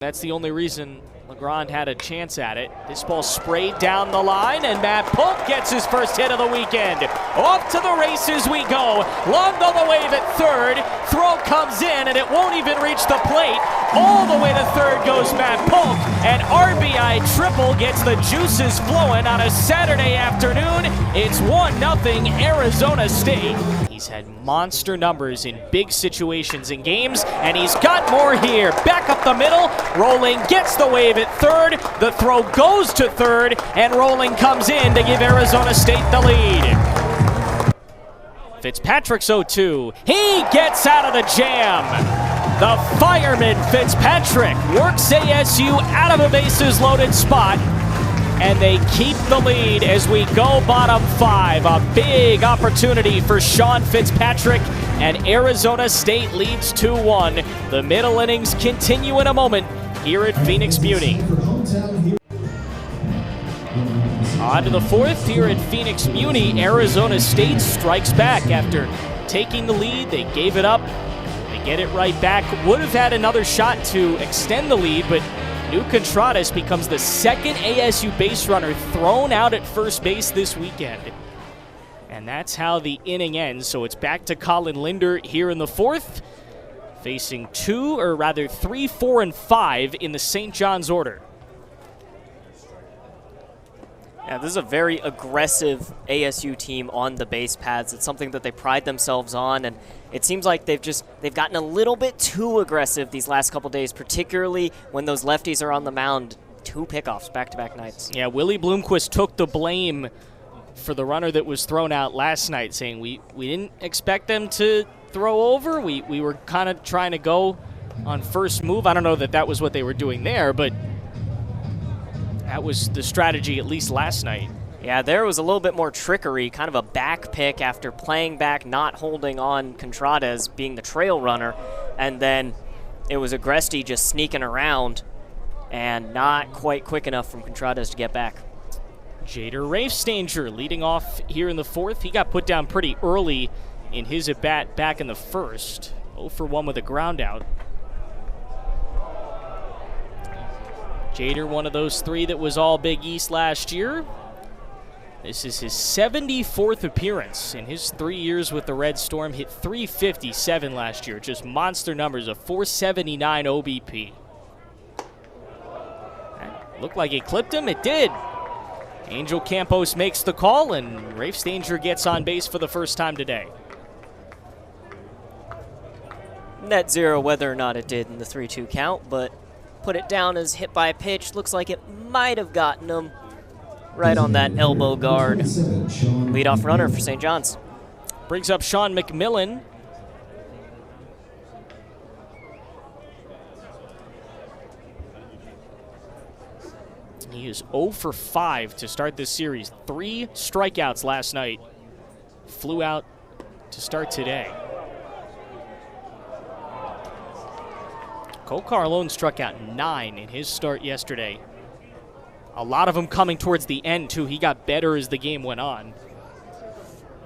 That's the only reason Legrand had a chance at it. This ball sprayed down the line, and Matt Polk gets his first hit of the weekend. Off to the races we go. Logged on the wave at third. Throw comes in, and it won't even reach the plate. All the way to third goes Matt Polk. An RBI triple gets the juices flowing on a Saturday afternoon. It's 1-0 Arizona State. He's had monster numbers in big situations in games, and he's got more here. Back up the middle, Rolling gets the wave at third. The throw goes to third, and Rolling comes in to give Arizona State the lead. Fitzpatrick's 0-2. He gets out of the jam. The fireman Fitzpatrick works ASU out of a bases-loaded spot, and they keep the lead as we go bottom five. A big opportunity for Sean Fitzpatrick, and Arizona State leads 2-1. The middle innings continue in a moment here at Phoenix Muni. On to the fourth here at Phoenix Muni. Arizona State strikes back after taking the lead. They gave it up. They get it right back. Would have had another shot to extend the lead, but New Contreras becomes the second ASU base runner thrown out at first base this weekend. And that's how the inning ends. So it's back to Colin Linder here in the fourth, facing 3, 4, and 5 in the St. John's order. Yeah, this is a very aggressive ASU team on the base paths. It's something that they pride themselves on, and it seems like they've gotten a little bit too aggressive these last couple days, particularly when those lefties are on the mound. 2 pickoffs back-to-back nights. Yeah, Willie Bloomquist took the blame for the runner that was thrown out last night, saying we didn't expect them to throw over. We were kind of trying to go on first move. I don't know that was what they were doing there, but that was the strategy at least last night. Yeah, there was a little bit more trickery, kind of a back pick after playing back, not holding on Contreras, being the trail runner, and then it was Agresti just sneaking around and not quite quick enough from Contreras to get back. Jader Rafestanger leading off here in the fourth. He got put down pretty early in his at-bat back in the first. 0 for 1 with a ground out. Jader, one of those 3 that was all Big East last year. This is his 74th appearance in his 3 years with the Red Storm. Hit .357 last year. Just monster numbers, a .479 OBP. That looked like it clipped him. It did. Angel Campos makes the call, and Rafestanger gets on base for the first time today. Net zero whether or not it did in the 3-2 count, but put it down as hit by a pitch. Looks like it might have gotten him right on that elbow guard. Leadoff runner for St. John's. Brings up Sean McMillan. He is 0 for 5 to start this series. 3 strikeouts last night. Flew out to start today. Cole Carlone struck out 9 in his start yesterday. A lot of them coming towards the end, too. He got better as the game went on.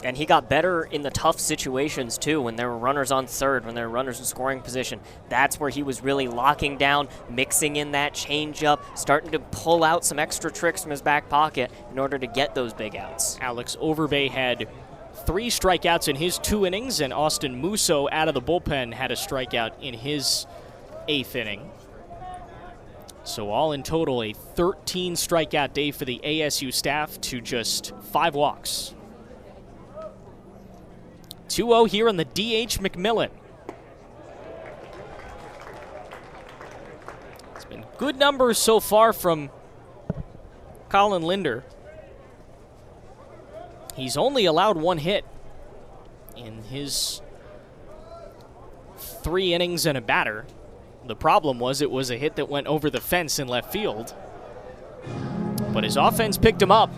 And he got better in the tough situations, too, when there were runners on third, when there were runners in scoring position. That's where he was really locking down, mixing in that changeup, starting to pull out some extra tricks from his back pocket in order to get those big outs. Alex Overbay had 3 strikeouts in his 2 innings, and Austin Musso out of the bullpen had a strikeout in his 8th inning. So all in total, a 13 strikeout day for the ASU staff to just 5 walks. 2-0 here on the DH McMillan. It's been good numbers so far from Colin Linder. He's only allowed 1 hit in his 3 innings and a batter. The problem was it was a hit that went over the fence in left field. But his offense picked him up.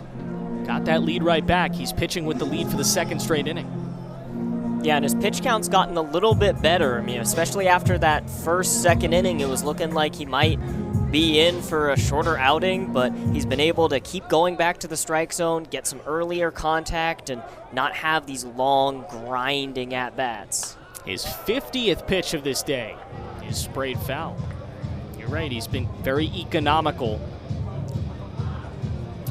Got that lead right back. He's pitching with the lead for the 2nd straight inning. Yeah, and his pitch count's gotten a little bit better. I mean, especially after that 1st, 2nd inning, it was looking like he might be in for a shorter outing, but he's been able to keep going back to the strike zone, get some earlier contact, and not have these long, grinding at-bats. His 50th pitch of this day is sprayed foul. You're right, he's been very economical.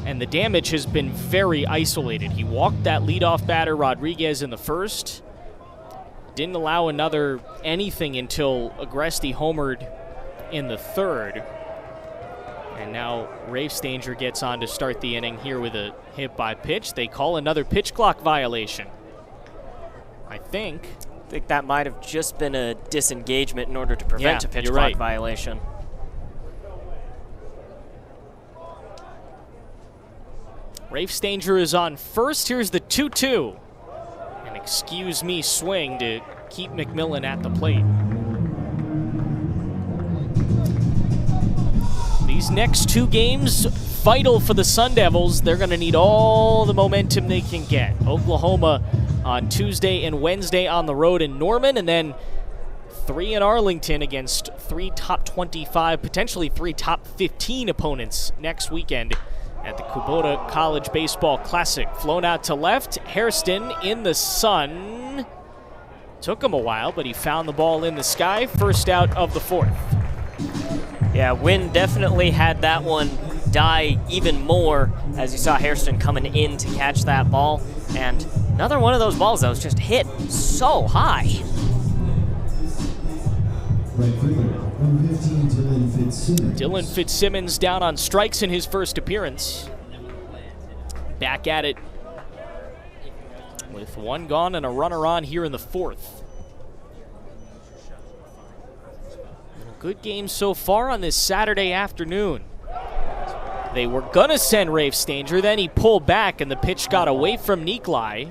And the damage has been very isolated. He walked that leadoff batter, Rodriguez, in the first. Didn't allow another anything until Agresti homered in the third. And now Rafe Stanger gets on to start the inning here with a hit by pitch. They call another pitch clock violation. I think that might have just been a disengagement in order to prevent a pitch clock violation. Rafe Stanger is on first. Here's the 2-2. An excuse me swing to keep McMillan at the plate. These next two games, vital for the Sun Devils. They're going to need all the momentum they can get. Oklahoma on Tuesday and Wednesday on the road in Norman, and then 3 in Arlington against 3 top 25, potentially 3 top 15 opponents next weekend at the Kubota College Baseball Classic. Flown out to left, Hairston in the sun. Took him a while, but he found the ball in the sky. First out of the fourth. Yeah, Wynn definitely had that one die even more as you saw Hairston coming in to catch that ball. And another one of those balls that was just hit so high. Dylan Fitzsimmons down on strikes in his first appearance. Back at it with 1 gone and a runner on here in the fourth. Good game so far on this Saturday afternoon. They were gonna send Rafe Stanger, then he pulled back and the pitch got away from Nikolai.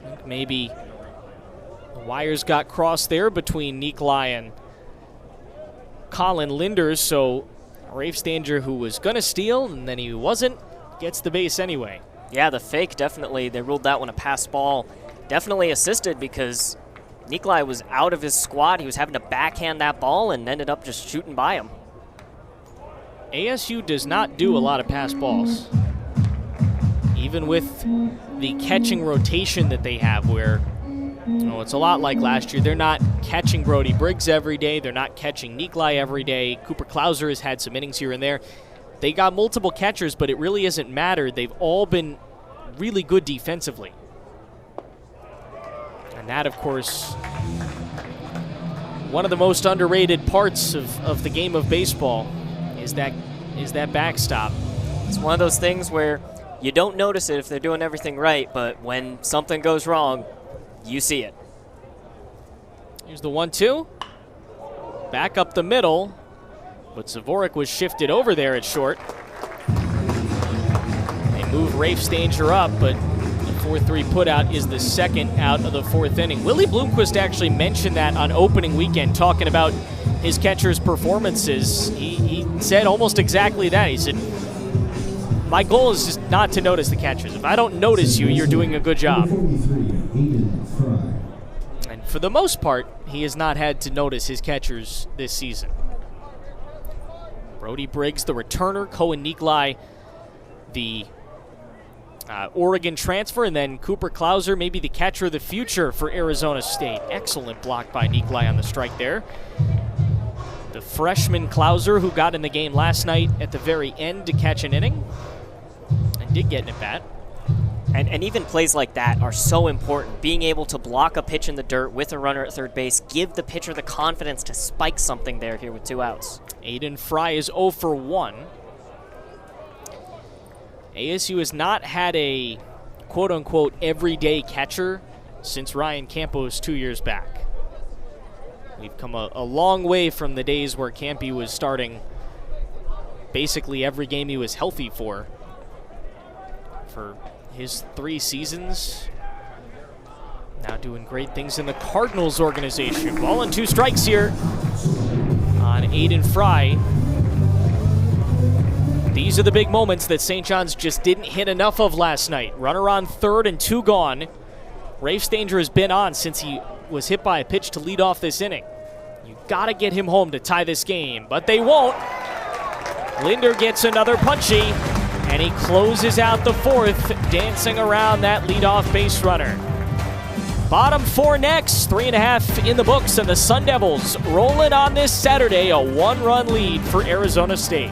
I think maybe the wires got crossed there between Nikolai and Colin Linders, so Rafe Stanger, who was gonna steal and then he wasn't, gets the base anyway. Yeah, the fake definitely, they ruled that one a pass ball. Definitely assisted because Nikolai was out of his squad. He was having to backhand that ball and ended up just shooting by him. ASU does not do a lot of pass balls. Even with the catching rotation that they have where, it's a lot like last year. They're not catching Brody Briggs every day. They're not catching Nikolai every day. Cooper Klauser has had some innings here and there. They got multiple catchers, but it really hasn't mattered. They've all been really good defensively. And that, of course, one of the most underrated parts of the game of baseball is that backstop. It's one of those things where you don't notice it if they're doing everything right, but when something goes wrong, you see it. Here's the 1-2. Back up the middle, but Zavorik was shifted over there at short. They move Rafe Stanger up, but the 4-3 putout is the second out of the fourth inning. Willie Bloomquist actually mentioned that on opening weekend, talking about his catcher's performances. He said almost exactly that. He said, my goal is just not to notice the catchers. If I don't notice you, you're doing a good job. And for the most part, he has not had to notice his catchers this season. Brody Briggs, the returner, Cohen Nikolai, the Oregon transfer, and then Cooper Klauser, maybe the catcher of the future for Arizona State. Excellent block by Nikolai on the strike there. The freshman Klauser, who got in the game last night at the very end to catch an inning and did get an at-bat. And even plays like that are so important. Being able to block a pitch in the dirt with a runner at third base, give the pitcher the confidence to spike something there here with 2 outs. Aiden Fry is 0 for 1. ASU has not had a quote-unquote everyday catcher since Ryan Campos 2 years back. We've come a long way from the days where Campy was starting basically every game he was healthy for his 3 seasons. Now doing great things in the Cardinals organization. Ball and 2 strikes here on Aiden Fry. These are the big moments that St. John's just didn't hit enough of last night. Runner on third and 2 gone. Rafe Stanger has been on since he was hit by a pitch to lead off this inning. You gotta get him home to tie this game, but they won't. Linder gets another punchy, and he closes out the fourth, dancing around that leadoff base runner. Bottom four next, 3.5 in the books, and the Sun Devils rolling on this Saturday, a 1-run lead for Arizona State.